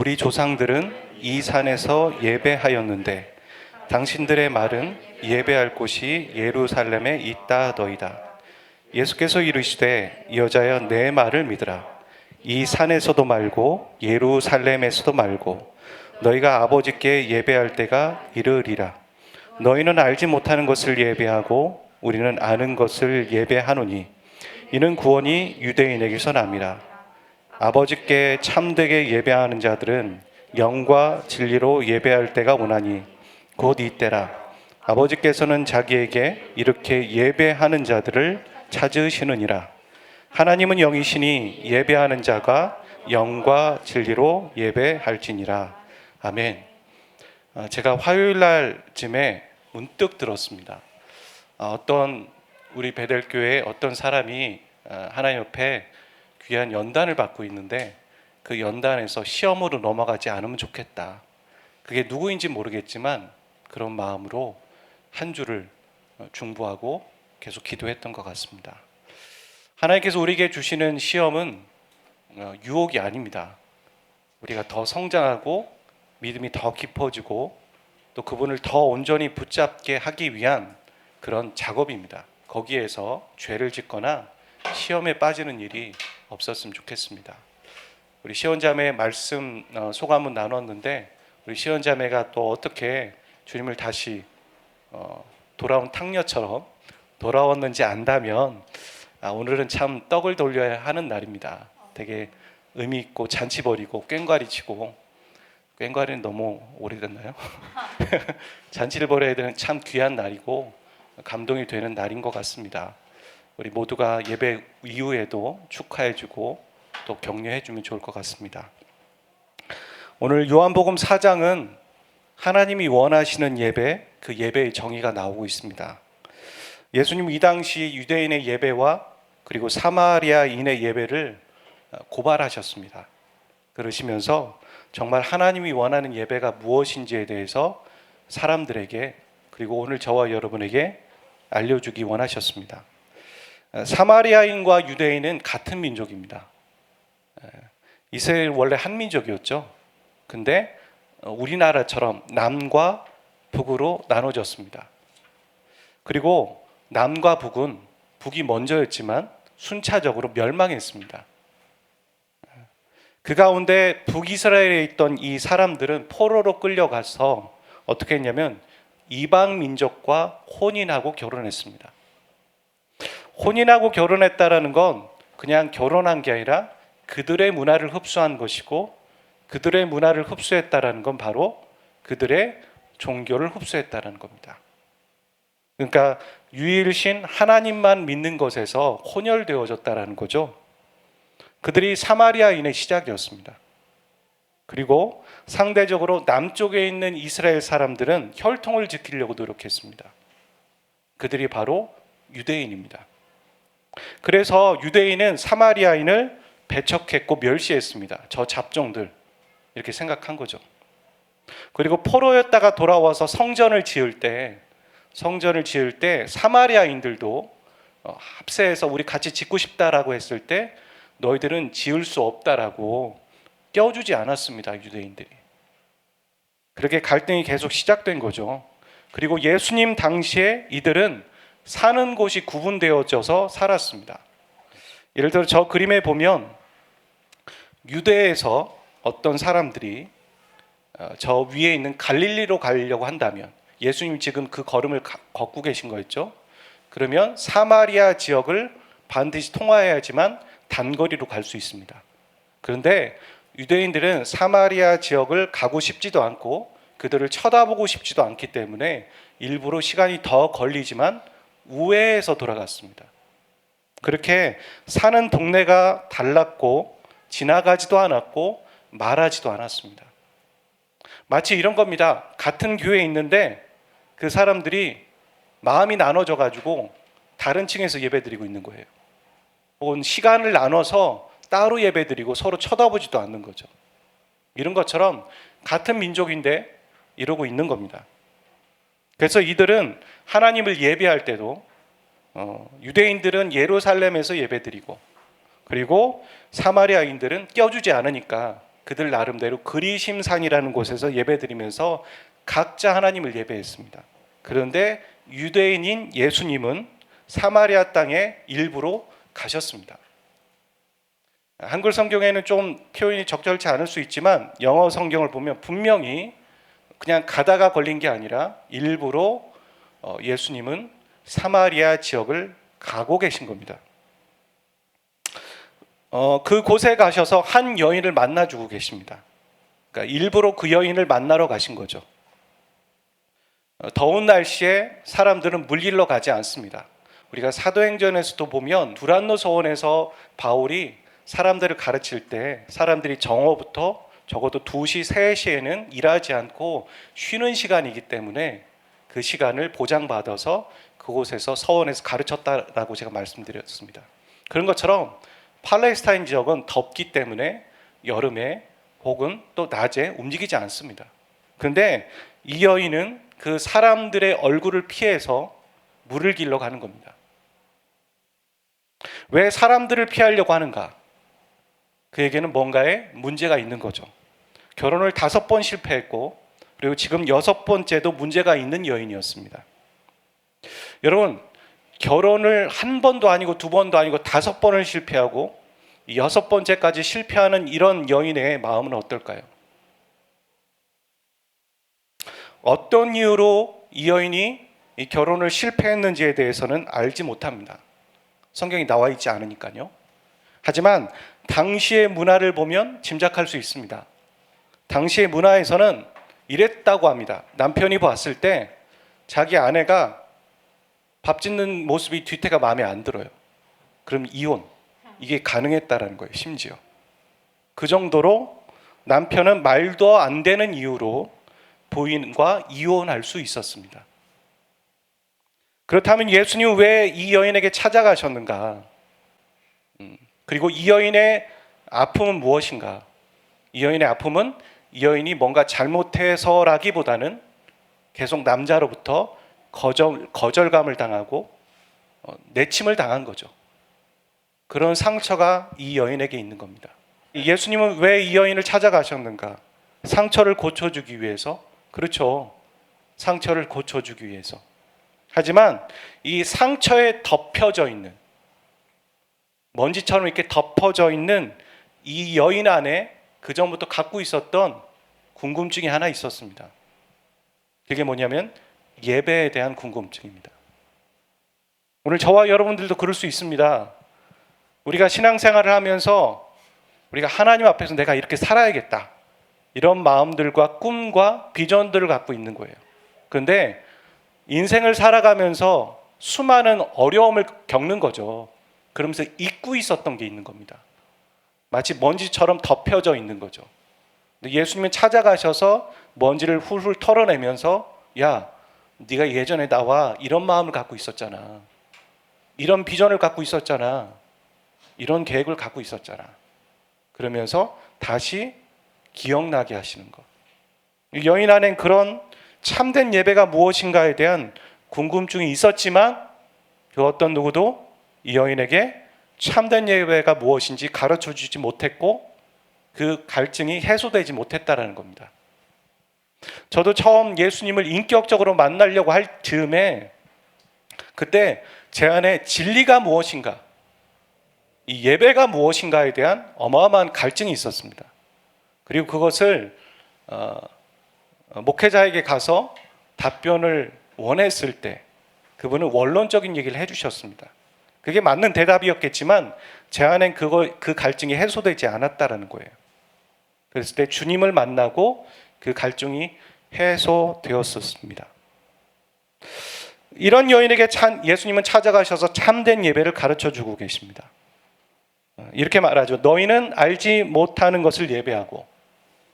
우리 조상들은 이 산에서 예배하였는데 당신들의 말은 예배할 곳이 예루살렘에 있다 하더이다. 예수께서 이르시되 여자여 내 말을 믿으라. 이 산에서도 말고 예루살렘에서도 말고 너희가 아버지께 예배할 때가 이르리라. 너희는 알지 못하는 것을 예배하고 우리는 아는 것을 예배하노니 이는 구원이 유대인에게서 남이라. 아버지께 참되게 예배하는 자들은 영과 진리로 예배할 때가 오나니 곧 이때라. 아버지께서는 자기에게 이렇게 예배하는 자들을 찾으시느니라. 하나님은 영이시니 예배하는 자가 영과 진리로 예배할지니라. 아멘. 제가 화요일 날쯤에 문득 들었습니다. 어떤 우리 베델교회 어떤 사람이 하나님 옆에 귀한 연단을 받고 있는데 그 연단에서 시험으로 넘어가지 않으면 좋겠다. 그게 누구인지 모르겠지만 그런 마음으로 한 주를 중보하고 계속 기도했던 것 같습니다. 하나님께서 우리에게 주시는 시험은 유혹이 아닙니다. 우리가 더 성장하고 믿음이 더 깊어지고 또 그분을 더 온전히 붙잡게 하기 위한 그런 작업입니다. 거기에서 죄를 짓거나 시험에 빠지는 일이 없었으면 좋겠습니다. 우리 시원자매 말씀 소감은 나눴는데 우리 시원자매가 또 어떻게 주님을 다시 돌아온 탕녀처럼 돌아왔는지 안다면 오늘은 참 떡을 돌려야 하는 날입니다. 되게 의미 있고 잔치 벌이고 꽹과리 치고, 꽹과리는 너무 오래됐나요? 잔치를 벌여야 되는 참 귀한 날이고 감동이 되는 날인 것 같습니다. 우리 모두가 예배 이후에도 축하해주고 또 격려해주면 좋을 것 같습니다. 오늘 요한복음 4장은 하나님이 원하시는 예배, 그 예배의 정의가 나오고 있습니다. 예수님 이 당시 유대인의 예배와 그리고 사마리아인의 예배를 고발하셨습니다. 그러시면서 정말 하나님이 원하는 예배가 무엇인지에 대해서 사람들에게 그리고 오늘 저와 여러분에게 알려주기 원하셨습니다. 사마리아인과 유대인은 같은 민족입니다. 이스라엘 원래 한 민족이었죠. 근데 우리나라처럼 남과 북으로 나눠졌습니다. 그리고 남과 북은 북이 먼저였지만 순차적으로 멸망했습니다. 그 가운데 북이스라엘에 있던 이 사람들은 포로로 끌려가서 어떻게 했냐면 이방 민족과 혼인하고 결혼했습니다. 혼인하고 결혼했다라는 건 그냥 결혼한 게 아니라 그들의 문화를 흡수한 것이고 그들의 문화를 흡수했다라는 건 바로 그들의 종교를 흡수했다라는 겁니다. 그러니까 유일신 하나님만 믿는 것에서 혼혈되어졌다라는 거죠. 그들이 사마리아인의 시작이었습니다. 그리고 상대적으로 남쪽에 있는 이스라엘 사람들은 혈통을 지키려고 노력했습니다. 그들이 바로 유대인입니다. 그래서 유대인은 사마리아인을 배척했고 멸시했습니다. 저 잡종들 이렇게 생각한 거죠. 그리고 포로였다가 돌아와서 성전을 지을 때 사마리아인들도 합세해서 우리 같이 짓고 싶다라고 했을 때 너희들은 지을 수 없다라고 껴주지 않았습니다. 유대인들이. 그렇게 갈등이 계속 시작된 거죠. 그리고 예수님 당시에 이들은 사는 곳이 구분되어져서 살았습니다. 예를 들어 저 그림에 보면 유대에서 어떤 사람들이 저 위에 있는 갈릴리로 가려고 한다면 예수님 지금 그 걸음을 걷고 계신 거였죠. 그러면 사마리아 지역을 반드시 통과해야지만 단거리로 갈 수 있습니다. 그런데 유대인들은 사마리아 지역을 가고 싶지도 않고 그들을 쳐다보고 싶지도 않기 때문에 일부러 시간이 더 걸리지만 우회해서 돌아갔습니다. 그렇게 사는 동네가 달랐고 지나가지도 않았고 말하지도 않았습니다. 마치 이런 겁니다. 같은 교회에 있는데 그 사람들이 마음이 나눠져 가지고 다른 층에서 예배드리고 있는 거예요. 혹은 시간을 나눠서 따로 예배드리고 서로 쳐다보지도 않는 거죠. 이런 것처럼 같은 민족인데 이러고 있는 겁니다. 그래서 이들은 하나님을 예배할 때도 유대인들은 예루살렘에서 예배드리고 그리고 사마리아인들은 껴주지 않으니까 그들 나름대로 그리심산이라는 곳에서 예배드리면서 각자 하나님을 예배했습니다. 그런데 유대인인 예수님은 사마리아 땅에 일부러 가셨습니다. 한글 성경에는 좀 표현이 적절치 않을 수 있지만 영어 성경을 보면 분명히 그냥 가다가 걸린 게 아니라 일부러 예수님은 사마리아 지역을 가고 계신 겁니다. 그곳에 가셔서 한 여인을 만나주고 계십니다. 그러니까 일부러 그 여인을 만나러 가신 거죠. 더운 날씨에 사람들은 물 일러 가지 않습니다. 우리가 사도행전에서도 보면 두란노 서원에서 바울이 사람들을 가르칠 때 사람들이 정오부터 적어도 2시, 3시에는 일하지 않고 쉬는 시간이기 때문에 그 시간을 보장받아서 그곳에서 서원에서 가르쳤다라고 제가 말씀드렸습니다. 그런 것처럼 팔레스타인 지역은 덥기 때문에 여름에 혹은 또 낮에 움직이지 않습니다. 그런데 이 여인은 그 사람들의 얼굴을 피해서 물을 길러 가는 겁니다. 왜 사람들을 피하려고 하는가? 그에게는 뭔가에 문제가 있는 거죠. 결혼을 5번 실패했고 그리고 지금 6번째도 문제가 있는 여인이었습니다. 여러분, 결혼을 1번도 아니고 2번도 아니고 5번을 실패하고 6번째까지 실패하는 이런 여인의 마음은 어떨까요? 어떤 이유로 이 여인이 이 결혼을 실패했는지에 대해서는 알지 못합니다. 성경이 나와 있지 않으니까요. 하지만 당시의 문화를 보면 짐작할 수 있습니다. 당시의 문화에서는 이랬다고 합니다. 남편이 봤을 때 자기 아내가 밥 짓는 모습이 뒤태가 마음에 안 들어요. 그럼 이혼. 이게 가능했다라는 거예요. 심지어. 그 정도로 남편은 말도 안 되는 이유로 부인과 이혼할 수 있었습니다. 그렇다면 예수님은 왜 이 여인에게 찾아가셨는가? 그리고 이 여인의 아픔은 무엇인가? 이 여인의 아픔은 이 여인이 뭔가 잘못해서라기보다는 계속 남자로부터 거절감을 당하고 내침을 당한 거죠. 그런 상처가 이 여인에게 있는 겁니다. 예수님은 왜 이 여인을 찾아가셨는가? 상처를 고쳐주기 위해서. 그렇죠. 상처를 고쳐주기 위해서. 하지만 이 상처에 덮여져 있는, 먼지처럼 이렇게 덮어져 있는 이 여인 안에 그전부터 갖고 있었던 궁금증이 하나 있었습니다. 그게 뭐냐면 예배에 대한 궁금증입니다. 오늘 저와 여러분들도 그럴 수 있습니다. 우리가 신앙생활을 하면서 우리가 하나님 앞에서 내가 이렇게 살아야겠다, 이런 마음들과 꿈과 비전들을 갖고 있는 거예요. 그런데 인생을 살아가면서 수많은 어려움을 겪는 거죠. 그러면서 잊고 있었던 게 있는 겁니다. 마치 먼지처럼 덮여져 있는 거죠. 예수님은 찾아가셔서 먼지를 훌훌 털어내면서, 야, 네가 예전에 나와 이런 마음을 갖고 있었잖아. 이런 비전을 갖고 있었잖아. 이런 계획을 갖고 있었잖아. 그러면서 다시 기억나게 하시는 것. 여인 안엔 그런 참된 예배가 무엇인가에 대한 궁금증이 있었지만 그 어떤 누구도 이 여인에게 참된 예배가 무엇인지 가르쳐 주지 못했고 그 갈증이 해소되지 못했다라는 겁니다. 저도 처음 예수님을 인격적으로 만나려고 할 즈음에 그때 제 안에 진리가 무엇인가, 이 예배가 무엇인가에 대한 어마어마한 갈증이 있었습니다. 그리고 그것을 목회자에게 가서 답변을 원했을 때 그분은 원론적인 얘기를 해주셨습니다. 그게 맞는 대답이었겠지만 제 안엔 그 갈증이 해소되지 않았다라는 거예요. 그랬을 때 주님을 만나고 그 갈증이 해소되었었습니다. 이런 여인에게 예수님은 찾아가셔서 참된 예배를 가르쳐주고 계십니다. 이렇게 말하죠. 너희는 알지 못하는 것을 예배하고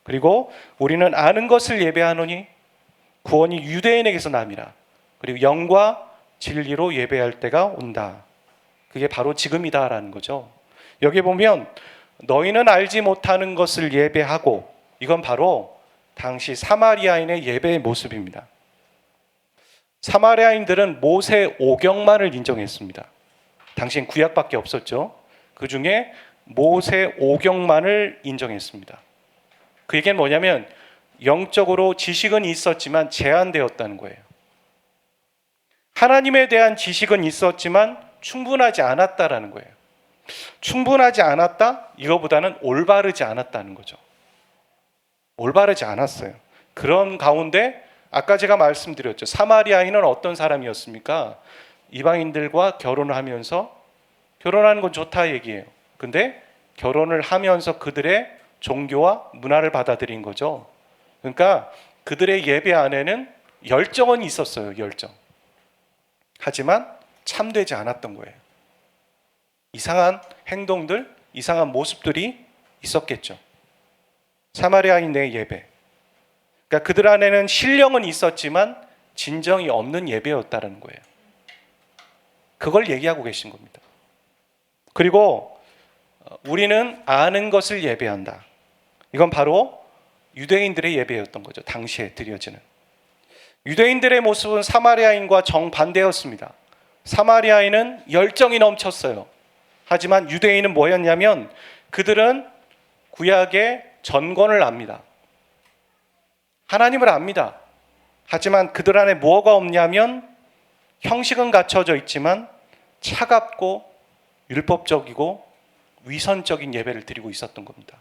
그리고 우리는 아는 것을 예배하노니 구원이 유대인에게서 남이라. 그리고 영과 진리로 예배할 때가 온다. 그게 바로 지금이다라는 거죠. 여기 보면 너희는 알지 못하는 것을 예배하고, 이건 바로 당시 사마리아인의 예배의 모습입니다. 사마리아인들은 모세 오경만을 인정했습니다. 당시엔 구약밖에 없었죠. 그 중에 모세 오경만을 인정했습니다. 그 얘기는 뭐냐면 영적으로 지식은 있었지만 제한되었다는 거예요. 하나님에 대한 지식은 있었지만 충분하지 않았다라는 거예요. 충분하지 않았다? 이거보다는 올바르지 않았다는 거죠. 올바르지 않았어요. 그런 가운데 아까 제가 말씀드렸죠. 사마리아인은 어떤 사람이었습니까? 이방인들과 결혼을 하면서 결혼하는 건 좋다 얘기예요. 근데 결혼을 하면서 그들의 종교와 문화를 받아들인 거죠. 그러니까 그들의 예배 안에는 열정은 있었어요. 열정. 하지만 참되지 않았던 거예요. 이상한 행동들, 이상한 모습들이 있었겠죠. 사마리아인의 예배. 그러니까 그들 안에는 신령은 있었지만 진정이 없는 예배였다는 거예요. 그걸 얘기하고 계신 겁니다. 그리고 우리는 아는 것을 예배한다. 이건 바로 유대인들의 예배였던 거죠. 당시에 드려지는. 유대인들의 모습은 사마리아인과 정반대였습니다. 사마리아인은 열정이 넘쳤어요. 하지만 유대인은 뭐였냐면 그들은 구약의 전권을 압니다. 하나님을 압니다. 하지만 그들 안에 뭐가 없냐면 형식은 갖춰져 있지만 차갑고 율법적이고 위선적인 예배를 드리고 있었던 겁니다.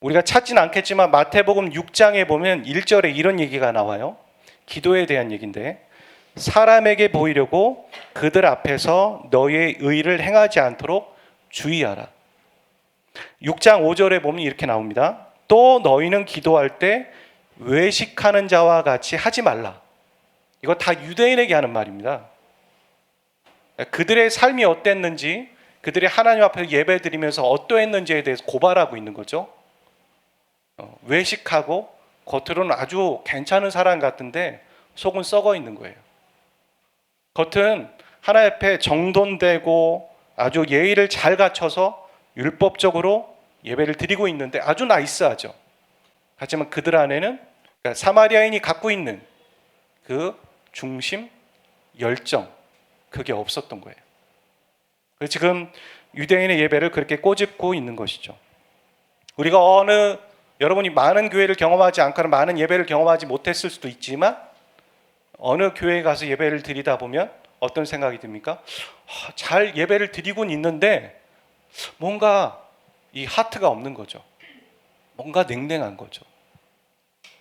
우리가 찾진 않겠지만 마태복음 6장에 보면 1절에 이런 얘기가 나와요. 기도에 대한 얘기인데 사람에게 보이려고 그들 앞에서 너의 의를 행하지 않도록 주의하라. 6장 5절에 보면 이렇게 나옵니다. 또 너희는 기도할 때 외식하는 자와 같이 하지 말라. 이거 다 유대인에게 하는 말입니다. 그들의 삶이 어땠는지, 그들이 하나님 앞에 예배 드리면서 어떠했는지에 대해서 고발하고 있는 거죠. 외식하고 겉으로는 아주 괜찮은 사람 같은데 속은 썩어 있는 거예요. 겉은 하나님 앞에 정돈되고 아주 예의를 잘 갖춰서 율법적으로 예배를 드리고 있는데 아주 나이스하죠. 하지만 그들 안에는 그러니까 사마리아인이 갖고 있는 그 중심, 열정 그게 없었던 거예요. 그래서 지금 유대인의 예배를 그렇게 꼬집고 있는 것이죠. 우리가 여러분이 많은 교회를 경험하지 않거나 많은 예배를 경험하지 못했을 수도 있지만 어느 교회에 가서 예배를 드리다 보면 어떤 생각이 듭니까? 잘 예배를 드리곤 있는데 뭔가 이 하트가 없는 거죠. 뭔가 냉랭한 거죠.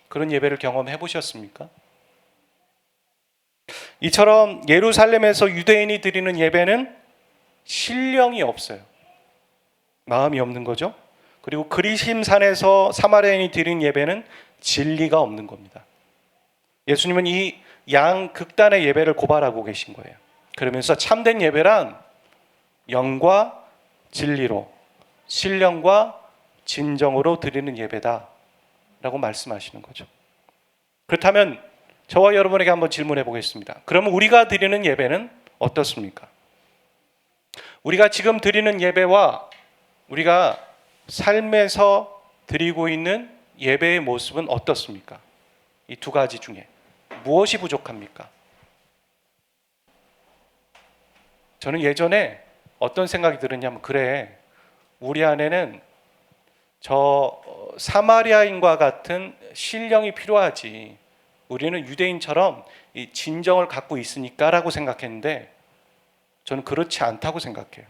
그런 예배를 경험해 보셨습니까? 이처럼 예루살렘에서 유대인이 드리는 예배는 신령이 없어요. 마음이 없는 거죠. 그리고 그리심산에서 사마리아인이 드리는 예배는 진리가 없는 겁니다. 예수님은 이 양극단의 예배를 고발하고 계신 거예요. 그러면서 참된 예배란 영과 진리로 신령과 진정으로 드리는 예배다 라고 말씀하시는 거죠. 그렇다면 저와 여러분에게 한번 질문해 보겠습니다. 그러면 우리가 드리는 예배는 어떻습니까? 우리가 지금 드리는 예배와 우리가 삶에서 드리고 있는 예배의 모습은 어떻습니까? 이 두 가지 중에 무엇이 부족합니까? 저는 예전에 어떤 생각이 들었냐면 그래 우리 안에는 저 사마리아인과 같은 신령이 필요하지 우리는 유대인처럼 이 진정을 갖고 있으니까 라고 생각했는데 저는 그렇지 않다고 생각해요.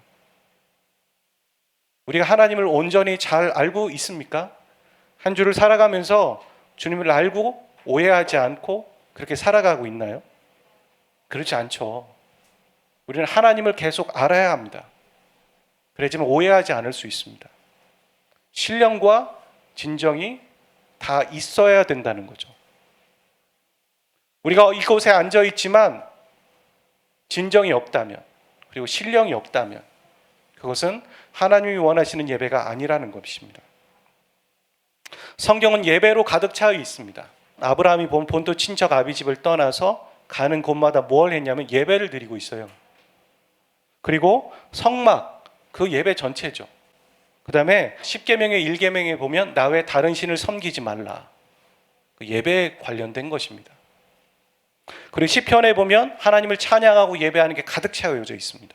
우리가 하나님을 온전히 잘 알고 있습니까? 한 주를 살아가면서 주님을 알고 오해하지 않고 그렇게 살아가고 있나요? 그렇지 않죠. 우리는 하나님을 계속 알아야 합니다. 그래야지만 오해하지 않을 수 있습니다. 신령과 진정이 다 있어야 된다는 거죠. 우리가 이곳에 앉아 있지만 진정이 없다면 그리고 신령이 없다면 그것은 하나님이 원하시는 예배가 아니라는 것입니다. 성경은 예배로 가득 차 있습니다. 아브라함이 본토 친척 아비집을 떠나서 가는 곳마다 뭘 했냐면 예배를 드리고 있어요. 그리고 성막 그 예배 전체죠. 그 다음에 10계명의 1계명에 보면 나 외 다른 신을 섬기지 말라. 그 예배에 관련된 것입니다. 그리고 시편에 보면 하나님을 찬양하고 예배하는 게 가득 채워져 있습니다.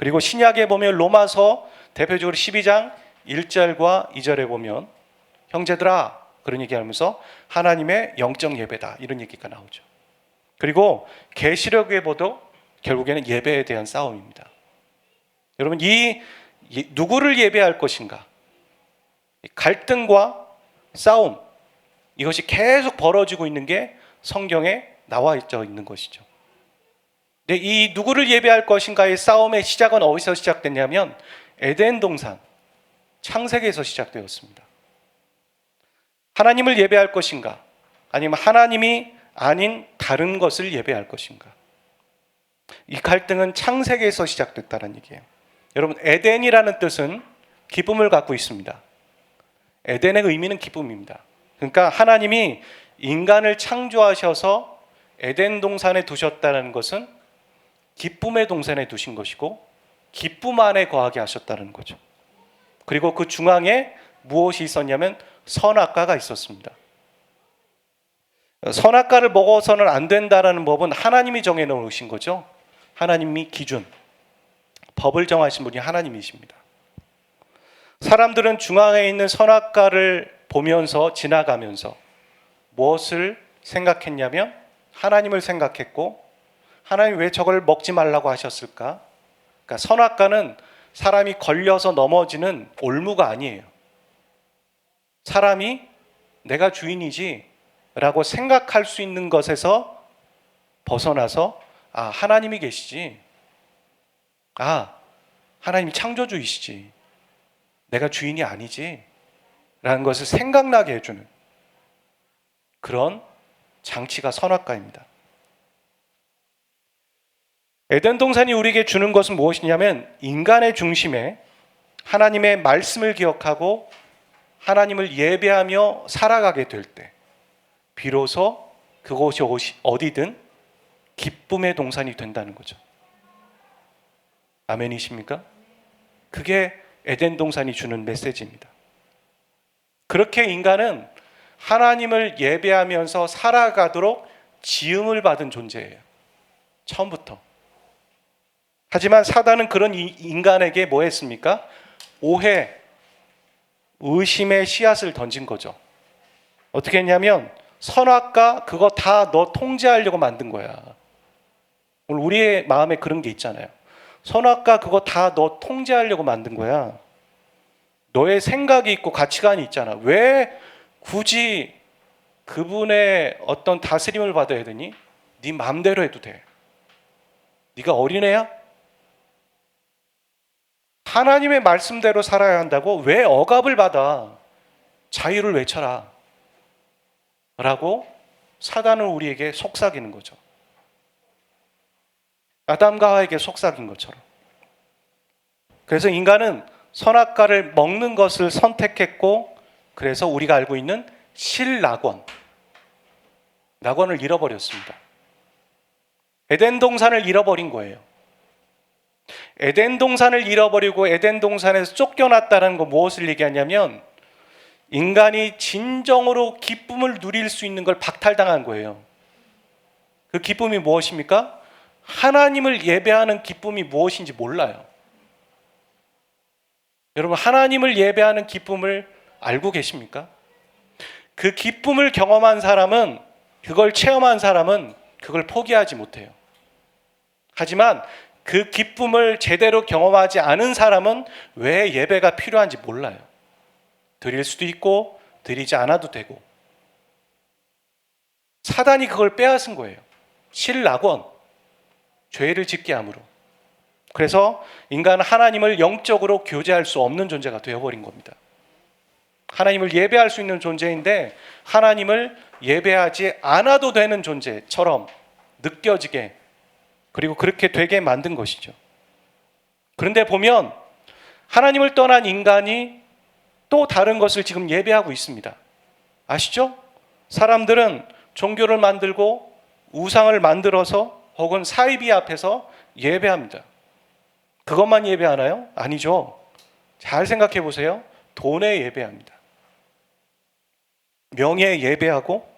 그리고 신약에 보면 로마서 대표적으로 12장 1절과 2절에 보면 형제들아, 그런 얘기하면서 하나님의 영적 예배다, 이런 얘기가 나오죠. 그리고 계시록에 보도 결국에는 예배에 대한 싸움입니다. 여러분, 누구를 예배할 것인가, 갈등과 싸움, 이것이 계속 벌어지고 있는 게 성경에 나와 있는 것이죠. 근데 이 누구를 예배할 것인가의 싸움의 시작은 어디서 시작됐냐면 에덴 동산, 창세기에서 시작되었습니다. 하나님을 예배할 것인가, 아니면 하나님이 아닌 다른 것을 예배할 것인가. 이 갈등은 창세기에서 시작됐다는 얘기예요. 여러분, 에덴이라는 뜻은 기쁨을 갖고 있습니다. 에덴의 의미는 기쁨입니다. 그러니까 하나님이 인간을 창조하셔서 에덴 동산에 두셨다는 것은 기쁨의 동산에 두신 것이고 기쁨 안에 거하게 하셨다는 거죠. 그리고 그 중앙에 무엇이 있었냐면 선악과가 있었습니다. 선악과를 먹어서는 안 된다라는 법은 하나님이 정해놓으신 거죠. 하나님이 기준, 법을 정하신 분이 하나님이십니다. 사람들은 중앙에 있는 선악과를 보면서 지나가면서 무엇을 생각했냐면 하나님을 생각했고, 하나님 왜 저걸 먹지 말라고 하셨을까? 그러니까 선악과는 사람이 걸려서 넘어지는 올무가 아니에요. 사람이 내가 주인이지 라고 생각할 수 있는 것에서 벗어나서 하나님이 계시지, 하나님이 창조주이시지, 내가 주인이 아니지 라는 것을 생각나게 해주는 그런 장치가 선악과입니다. 에덴 동산이 우리에게 주는 것은 무엇이냐면 인간의 중심에 하나님의 말씀을 기억하고 하나님을 예배하며 살아가게 될 때 비로소 그곳이 어디든 기쁨의 동산이 된다는 거죠. 아멘이십니까? 그게 에덴 동산이 주는 메시지입니다. 그렇게 인간은 하나님을 예배하면서 살아가도록 지음을 받은 존재예요. 처음부터. 하지만 사단은 그런 인간에게 뭐 했습니까? 오해, 의심의 씨앗을 던진 거죠. 어떻게 했냐면 선악과 그거 다 너 통제하려고 만든 거야. 오늘 우리의 마음에 그런 게 있잖아요. 선악과 그거 다 너 통제하려고 만든 거야. 너의 생각이 있고 가치관이 있잖아. 왜 굳이 그분의 어떤 다스림을 받아야 되니? 네 마음대로 해도 돼. 네가 어린애야? 하나님의 말씀대로 살아야 한다고 왜 억압을 받아? 자유를 외쳐라 라고 사단은 우리에게 속삭이는 거죠. 아담과 하와에게 속삭인 것처럼. 그래서 인간은 선악과를 먹는 것을 선택했고, 그래서 우리가 알고 있는 실낙원을 잃어버렸습니다. 에덴 동산을 잃어버린 거예요. 에덴 동산을 잃어버리고 에덴 동산에서 쫓겨났다는 거 무엇을 얘기하냐면 인간이 진정으로 기쁨을 누릴 수 있는 걸 박탈당한 거예요. 그 기쁨이 무엇입니까? 하나님을 예배하는 기쁨이 무엇인지 몰라요. 여러분, 하나님을 예배하는 기쁨을 알고 계십니까? 그 기쁨을 경험한 사람은, 그걸 체험한 사람은 그걸 포기하지 못해요. 하지만 그 기쁨을 제대로 경험하지 않은 사람은 왜 예배가 필요한지 몰라요. 드릴 수도 있고 드리지 않아도 되고. 사단이 그걸 빼앗은 거예요. 실낙원, 죄를 짓게 함으로. 그래서 인간은 하나님을 영적으로 교제할 수 없는 존재가 되어버린 겁니다. 하나님을 예배할 수 있는 존재인데 하나님을 예배하지 않아도 되는 존재처럼 느껴지게, 그리고 그렇게 되게 만든 것이죠. 그런데 보면 하나님을 떠난 인간이 또 다른 것을 지금 예배하고 있습니다. 아시죠? 사람들은 종교를 만들고 우상을 만들어서 혹은 사이비 앞에서 예배합니다. 그것만 예배하나요? 아니죠. 잘 생각해 보세요. 돈에 예배합니다. 명예에 예배하고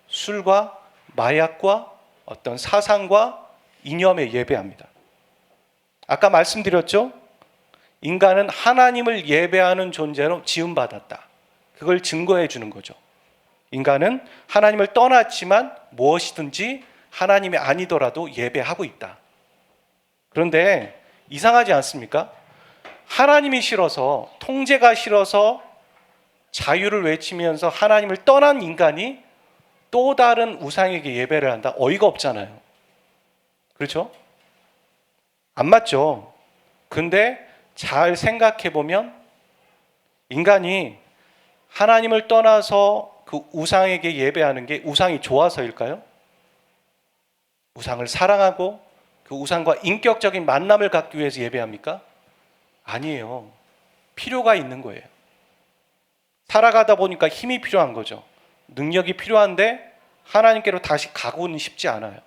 술과 마약과 어떤 사상과 이념에 예배합니다. 아까 말씀드렸죠? 인간은 하나님을 예배하는 존재로 지음받았다. 그걸 증거해 주는 거죠. 인간은 하나님을 떠났지만 무엇이든지 하나님이 아니더라도 예배하고 있다. 그런데 이상하지 않습니까? 하나님이 싫어서, 통제가 싫어서 자유를 외치면서 하나님을 떠난 인간이 또 다른 우상에게 예배를 한다? 어이가 없잖아요. 그렇죠? 안 맞죠? 근데 잘 생각해 보면 인간이 하나님을 떠나서 그 우상에게 예배하는 게 우상이 좋아서일까요? 우상을 사랑하고 그 우상과 인격적인 만남을 갖기 위해서 예배합니까? 아니에요. 필요가 있는 거예요. 살아가다 보니까 힘이 필요한 거죠. 능력이 필요한데 하나님께로 다시 가고는 싶지 않아요.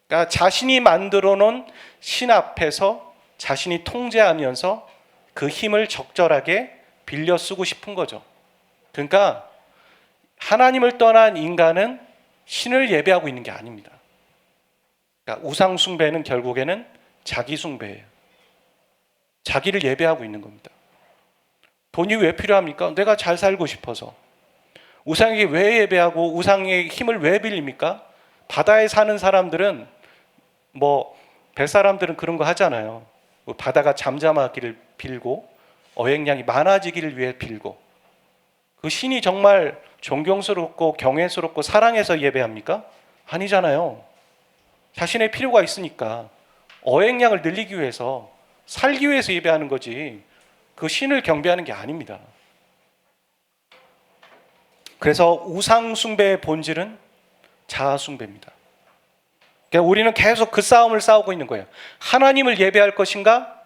그러니까 자신이 만들어 놓은 신 앞에서 자신이 통제하면서 그 힘을 적절하게 빌려 쓰고 싶은 거죠. 그러니까 하나님을 떠난 인간은 신을 예배하고 있는 게 아닙니다. 그러니까 우상 숭배는 결국에는 자기 숭배예요. 자기를 예배하고 있는 겁니다. 돈이 왜 필요합니까? 내가 잘 살고 싶어서. 우상에게 왜 예배하고 우상의 힘을 왜 빌립니까? 바다에 사는 사람들은 뱃사람들은 그런 거 하잖아요. 바다가 잠잠하기를 빌고 어획량이 많아지기를 위해 빌고. 그 신이 정말 존경스럽고 경외스럽고 사랑해서 예배합니까? 아니잖아요. 자신의 필요가 있으니까 어획량을 늘리기 위해서, 살기 위해서 예배하는 거지 그 신을 경배하는 게 아닙니다. 그래서 우상 숭배의 본질은 자아 숭배입니다. 그러니까 우리는 계속 그 싸움을 싸우고 있는 거예요. 하나님을 예배할 것인가?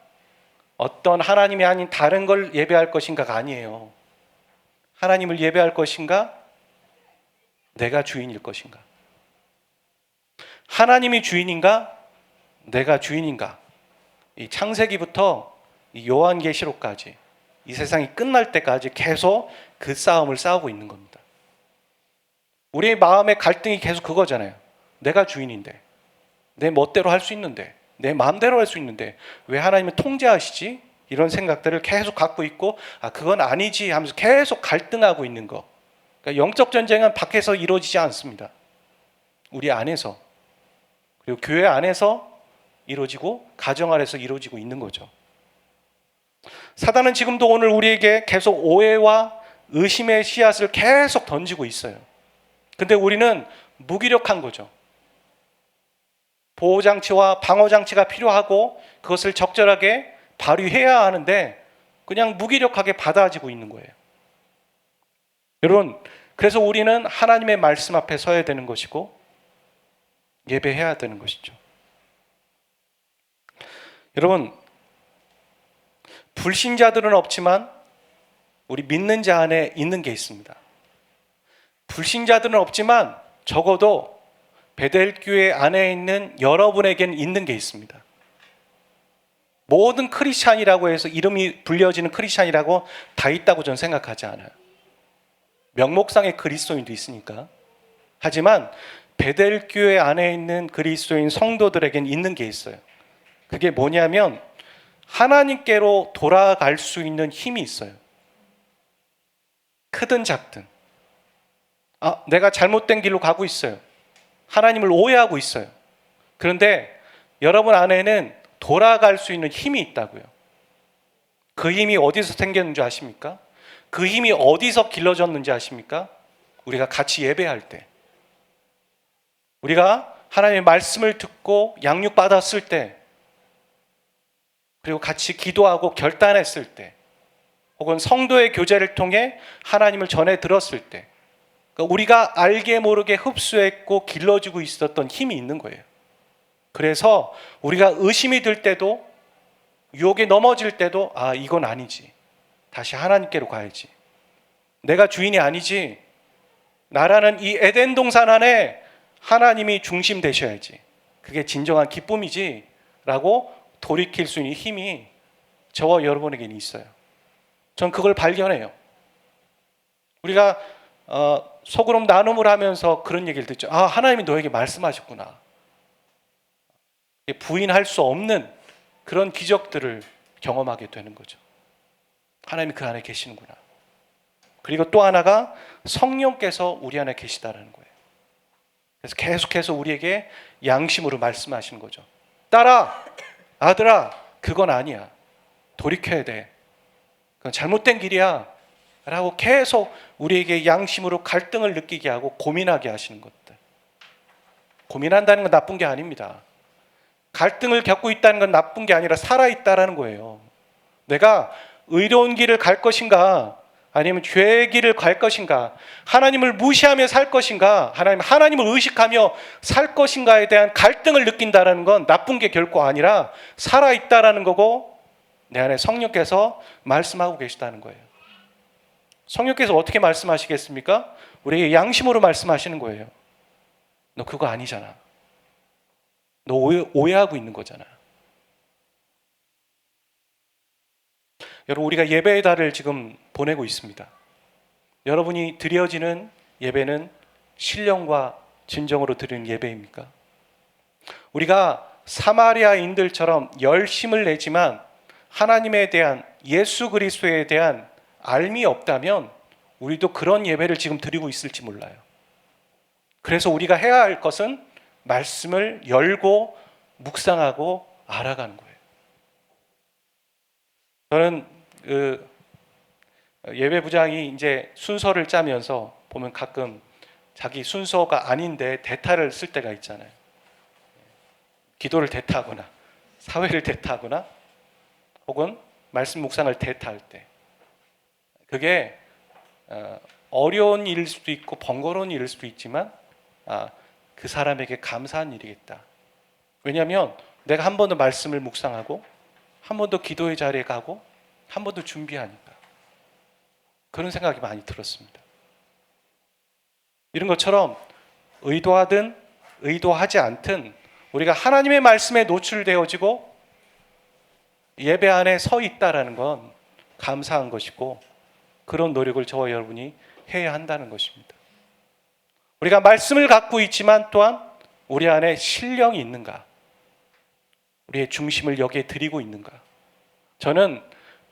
어떤 하나님이 아닌 다른 걸 예배할 것인가가 아니에요. 하나님을 예배할 것인가? 내가 주인일 것인가? 하나님이 주인인가? 내가 주인인가? 이 창세기부터 이 요한계시록까지 이 세상이 끝날 때까지 계속 그 싸움을 싸우고 있는 겁니다. 우리의 마음의 갈등이 계속 그거잖아요. 내가 주인인데, 내 멋대로 할 수 있는데, 내 마음대로 할 수 있는데 왜 하나님은 통제하시지? 이런 생각들을 계속 갖고 있고, 그건 아니지 하면서 계속 갈등하고 있는 거. 그러니까 영적 전쟁은 밖에서 이루어지지 않습니다. 우리 안에서, 그리고 교회 안에서 이루어지고 가정 안에서 이루어지고 있는 거죠. 사단은 지금도 오늘 우리에게 계속 오해와 의심의 씨앗을 계속 던지고 있어요. 근데 우리는 무기력한 거죠. 보호장치와 방어장치가 필요하고 그것을 적절하게 발휘해야 하는데 그냥 무기력하게 받아지고 있는 거예요. 여러분, 그래서 우리는 하나님의 말씀 앞에 서야 되는 것이고 예배해야 되는 것이죠. 여러분, 불신자들은 없지만 우리 믿는 자 안에 있는 게 있습니다. 불신자들은 없지만 적어도 베델교회 안에 있는 여러분에게는 있는 게 있습니다. 모든 크리스찬이라고 해서 이름이 불려지는 크리스찬이라고 다 있다고 저는 생각하지 않아요. 명목상의 그리스도인도 있으니까. 하지만 베델교회 안에 있는 그리스도인 성도들에게는 있는 게 있어요. 그게 뭐냐면 하나님께로 돌아갈 수 있는 힘이 있어요. 크든 작든. 내가 잘못된 길로 가고 있어요. 하나님을 오해하고 있어요. 그런데 여러분 안에는 돌아갈 수 있는 힘이 있다고요. 그 힘이 어디서 생겼는지 아십니까? 그 힘이 어디서 길러졌는지 아십니까? 우리가 같이 예배할 때, 우리가 하나님의 말씀을 듣고 양육받았을 때, 그리고 같이 기도하고 결단했을 때, 혹은 성도의 교제를 통해 하나님을 전해 들었을 때, 그러니까 우리가 알게 모르게 흡수했고 길러지고 있었던 힘이 있는 거예요. 그래서 우리가 의심이 들 때도, 유혹에 넘어질 때도 이건 아니지, 다시 하나님께로 가야지, 내가 주인이 아니지, 나라는 이 에덴 동산 안에 하나님이 중심 되셔야지, 그게 진정한 기쁨이지 라고 돌이킬 수 있는 힘이 저와 여러분에게는 있어요. 전 그걸 발견해요. 우리가 소그룹 나눔을 하면서 그런 얘기를 듣죠. 하나님이 너에게 말씀하셨구나. 부인할 수 없는 그런 기적들을 경험하게 되는 거죠. 하나님이 그 안에 계시는구나. 그리고 또 하나가 성령께서 우리 안에 계시다라는 거예요. 그래서 계속해서 우리에게 양심으로 말씀하시는 거죠. 딸아, 아들아, 그건 아니야. 돌이켜야 돼. 그건 잘못된 길이야. 라고 계속 우리에게 양심으로 갈등을 느끼게 하고 고민하게 하시는 것들. 고민한다는 건 나쁜 게 아닙니다. 갈등을 겪고 있다는 건 나쁜 게 아니라 살아있다라는 거예요. 내가 의로운 길을 갈 것인가, 아니면 죄의 길을 갈 것인가, 하나님을 무시하며 살 것인가, 하나님을 의식하며 살 것인가에 대한 갈등을 느낀다는 건 나쁜 게 결코 아니라 살아있다라는 거고, 내 안에 성령께서 말씀하고 계시다는 거예요. 성령께서 어떻게 말씀하시겠습니까? 우리에게 양심으로 말씀하시는 거예요. 너 그거 아니잖아. 너 오해하고 있는 거잖아. 여러분, 우리가 예배의 달을 지금 보내고 있습니다. 여러분이 드려지는 예배는 신령과 진정으로 드리는 예배입니까? 우리가 사마리아인들처럼 열심을 내지만 하나님에 대한, 예수 그리스도에 대한 알미 없다면 우리도 그런 예배를 지금 드리고 있을지 몰라요. 그래서 우리가 해야 할 것은 말씀을 열고 묵상하고 알아가는 거예요. 저는 예배부장이 이제 순서를 짜면서 보면 가끔 자기 순서가 아닌데 대타를 쓸 때가 있잖아요. 기도를 대타하거나 사회를 대타하거나 혹은 말씀 묵상을 대타할 때, 그게 어려운 일일 수도 있고 번거로운 일일 수도 있지만 그 사람에게 감사한 일이겠다. 왜냐하면 내가 한 번 더 말씀을 묵상하고 한 번 더 기도의 자리에 가고 한 번 더 준비하니까, 그런 생각이 많이 들었습니다. 이런 것처럼 의도하든 의도하지 않든 우리가 하나님의 말씀에 노출되어지고 예배 안에 서 있다라는 건 감사한 것이고, 그런 노력을 저와 여러분이 해야 한다는 것입니다. 우리가 말씀을 갖고 있지만 또한 우리 안에 신령이 있는가, 우리의 중심을 여기에 드리고 있는가. 저는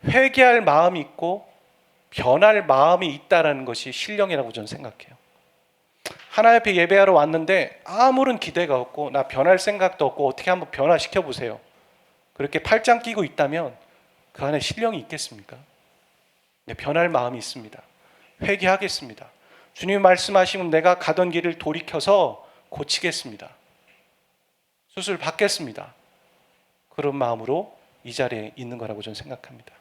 회개할 마음이 있고 변할 마음이 있다라는 것이 신령이라고 저는 생각해요. 하나님 앞에 예배하러 왔는데 아무런 기대가 없고 나 변할 생각도 없고 어떻게 한번 변화시켜 보세요. 그렇게 팔짱 끼고 있다면 그 안에 신령이 있겠습니까? 네, 변할 마음이 있습니다. 회개하겠습니다. 주님이 말씀하시면 내가 가던 길을 돌이켜서 고치겠습니다. 수술 받겠습니다. 그런 마음으로 이 자리에 있는 거라고 저는 생각합니다.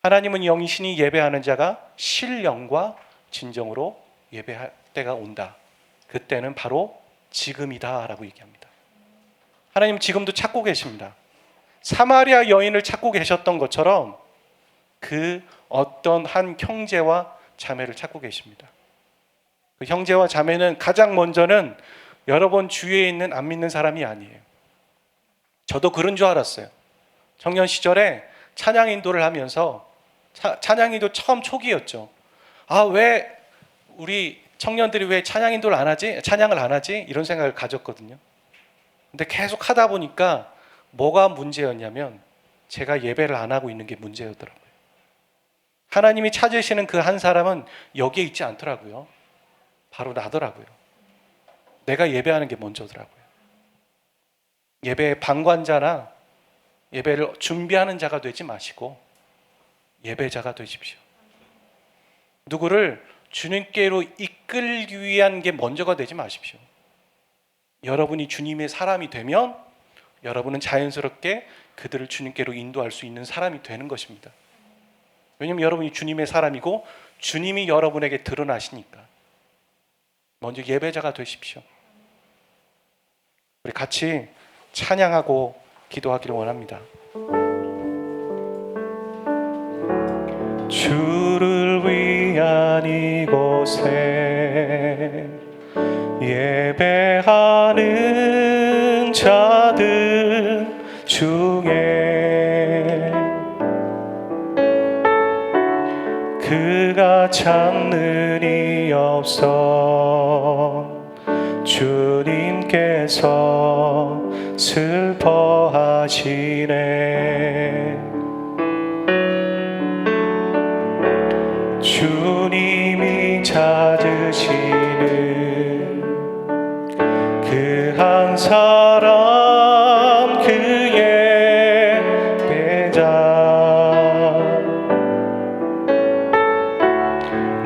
하나님은 영이시니 예배하는 자가 신령과 진정으로 예배할 때가 온다. 그때는 바로 지금이다 라고 얘기합니다. 하나님 지금도 찾고 계십니다. 사마리아 여인을 찾고 계셨던 것처럼 그 어떤 한 형제와 자매를 찾고 계십니다. 그 형제와 자매는 가장 먼저는 여러분 주위에 있는 안 믿는 사람이 아니에요. 저도 그런 줄 알았어요. 청년 시절에 찬양 인도를 하면서 찬양 인도 처음 초기였죠. 왜 우리 청년들이 왜 찬양 인도를 안 하지? 찬양을 안 하지? 이런 생각을 가졌거든요. 근데 계속 하다 보니까 뭐가 문제였냐면 제가 예배를 안 하고 있는 게 문제였더라고요. 하나님이 찾으시는 그 한 사람은 여기에 있지 않더라고요. 바로 나더라고요. 내가 예배하는 게 먼저더라고요. 예배의 방관자나 예배를 준비하는 자가 되지 마시고 예배자가 되십시오. 누구를 주님께로 이끌기 위한 게 먼저가 되지 마십시오. 여러분이 주님의 사람이 되면 여러분은 자연스럽게 그들을 주님께로 인도할 수 있는 사람이 되는 것입니다. 왜냐하면 여러분이 주님의 사람이고 주님이 여러분에게 드러나시니까. 먼저 예배자가 되십시오. 우리 같이 찬양하고 기도하기를 원합니다. 주를 위한 이곳에 예배하는 자들 중에 그가 참는 이 없어 주님께서 슬퍼하시네. 주님이 찾으시는 그 한 사람 그의 배자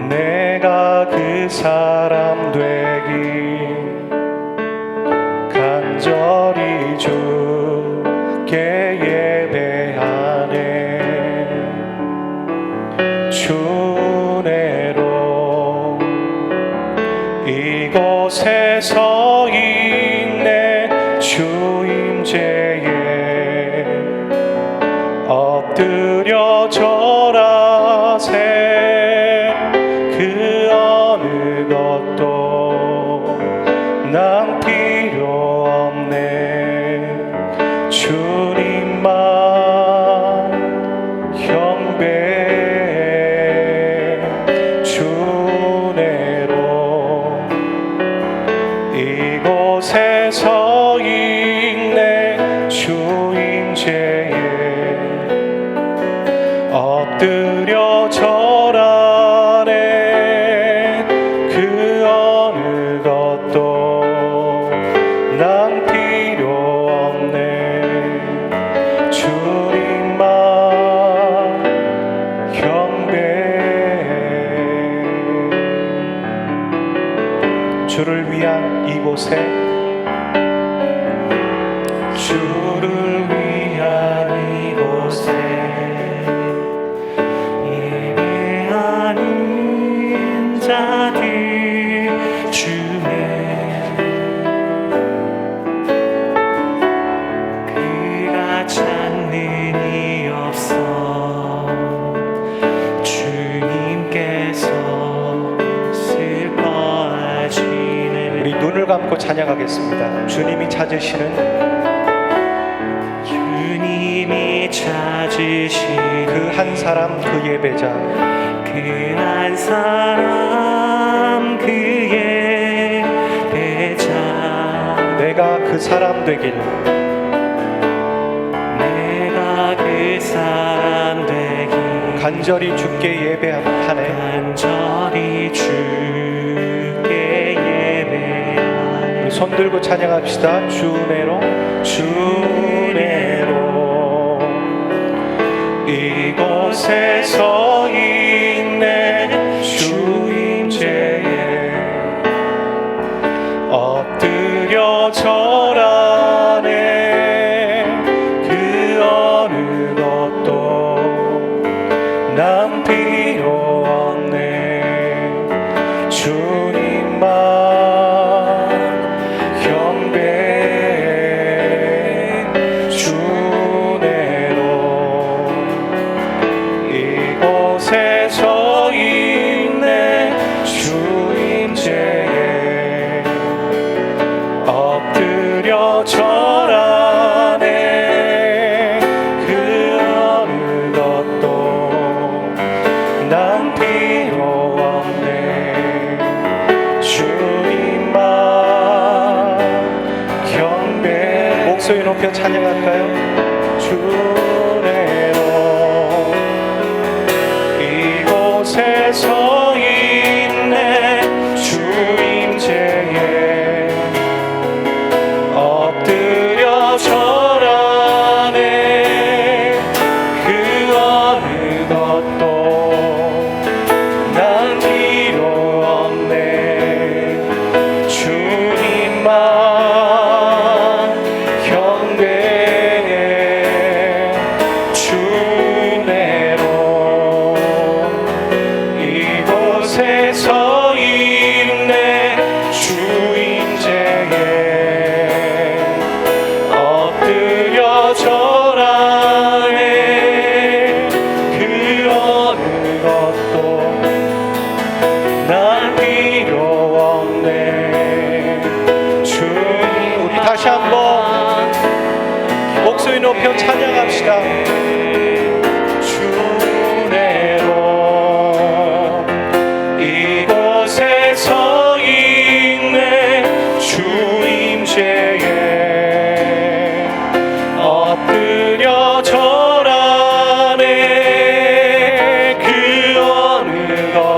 내가 그 사람 되기 간절히 주께 예배하네 주 은혜로 이곳에 서 있네 주 임재에 엎드려 절하세 그 어느 것도 난 필요 없네 주님만 경배해 주 은혜로 이곳에 서 있네 주 임재에 엎드려 절하네 그 어느 것도 난 필요 없네 주님만 경배해 주를 위한 이곳에 주를 위한 이곳에 예배하는 자들 중에 그가 찾는 이 없어 주님께서 슬퍼하시네 우리 눈을 감고 찬양하겠습니다. 주님이 찾으시는 그 한 사람 그 예배자 그 한 사람 그 예배자 내가 그 사람 되길 내가 그 사람 되길 간절히 주께 예배하네 간절히 주께 예배하네 우리 손 들고 찬양합시다. 주 은혜로 주 은혜로 이곳에 서 있네 주 임재에 엎드려 절하네 그 어느 것도 난 필요 없네 주님만 경배해 주 이곳에 서 있네 주 임재에 엎드려 절하네 그 어느 것도 난 필요 없네 주님만 경배 목소리 높여 찬양할까요? 주 이곳에 서 있네 주 임재에 엎드려 절하네 그 어느 것도 난 필요 없네 주님만 경배해 주 은혜로 이곳에 서 있네 주 임재에 엎드려 절하네 그 어느 것도 난 필요 없네 주님 우리 다시 한번 목소리 높여 찬양합시다. 주 은혜로 이곳에 서 있네 주 임재에 엎드려 절하네 그 어느 것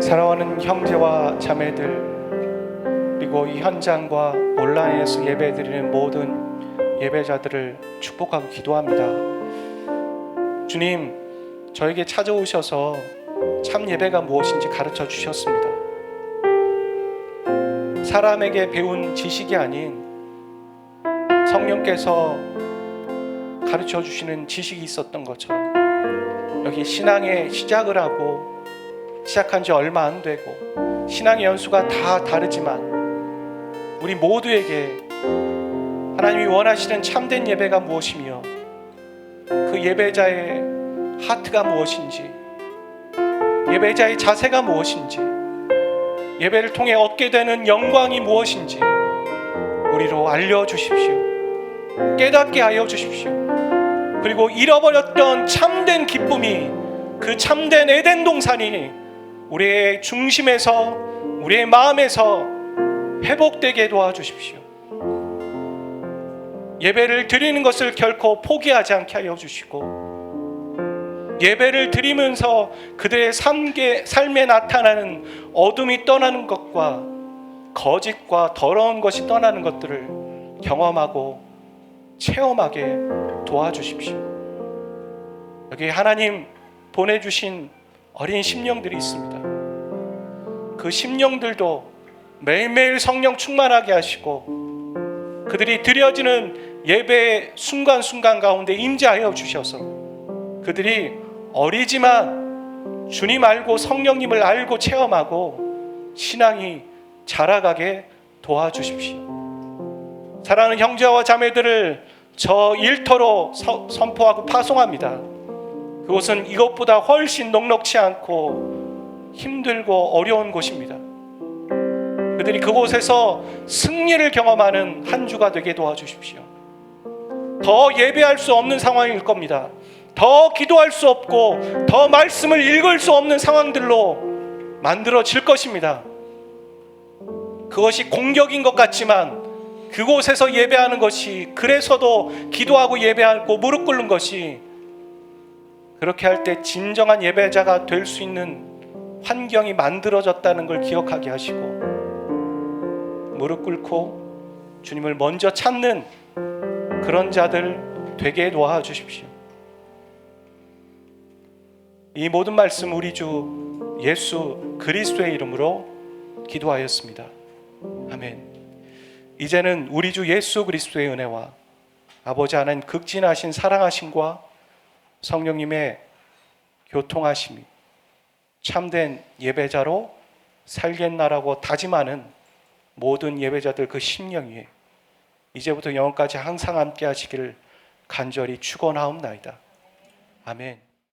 사랑하는 형제와 자매들, 그리고 이 현장과 온라인에서 예배드리는 모든 예배자들을 축복하고 기도합니다. 주님, 저에게 찾아오셔서 참 예배가 무엇인지 가르쳐 주셨습니다. 사람에게 배운 지식이 아닌 성령께서 가르쳐 주시는 지식이 있었던 것처럼 여기 신앙의 시작을 하고 시작한 지 얼마 안 되고 신앙의 연수가 다 다르지만 우리 모두에게 하나님이 원하시는 참된 예배가 무엇이며 그 예배자의 하트가 무엇인지, 예배자의 자세가 무엇인지, 예배를 통해 얻게 되는 영광이 무엇인지 우리로 알려주십시오. 깨닫게 하여 주십시오. 그리고 잃어버렸던 참된 기쁨이, 그 참된 에덴 동산이 우리의 중심에서, 우리의 마음에서 회복되게 도와주십시오. 예배를 드리는 것을 결코 포기하지 않게 하여 주시고, 예배를 드리면서 그들의 삶에 나타나는 어둠이 떠나는 것과 거짓과 더러운 것이 떠나는 것들을 경험하고 체험하게 도와주십시오. 여기 하나님 보내주신 어린 심령들이 있습니다. 그 심령들도 매일매일 성령 충만하게 하시고 그들이 드려지는 예배의 순간순간 가운데 임재하여 주셔서 그들이 어리지만 주님 알고 성령님을 알고 체험하고 신앙이 자라가게 도와주십시오. 사랑하는 형제와 자매들을 저 일터로 선포하고 파송합니다. 그곳은 이것보다 훨씬 넉넉지 않고 힘들고 어려운 곳입니다. 그들이 그곳에서 승리를 경험하는 한 주가 되게 도와주십시오. 더 예배할 수 없는 상황일 겁니다. 더 기도할 수 없고 더 말씀을 읽을 수 없는 상황들로 만들어질 것입니다. 그것이 공격인 것 같지만 그곳에서 예배하는 것이, 그래서도 기도하고 예배하고 무릎 꿇는 것이, 그렇게 할 때 진정한 예배자가 될 수 있는 환경이 만들어졌다는 걸 기억하게 하시고 무릎 꿇고 주님을 먼저 찾는 그런 자들 되게 도와주십시오. 이 모든 말씀 우리 주 예수 그리스도의 이름으로 기도하였습니다. 아멘. 이제는 우리 주 예수 그리스도의 은혜와 아버지 하나님 극진하신 사랑하심과 성령님의 교통하심이 참된 예배자로 살겠나라고 다짐하는 모든 예배자들 그 심령 위에 이제부터 영원까지 항상 함께 하시기를 간절히 축원하옵나이다. 아멘.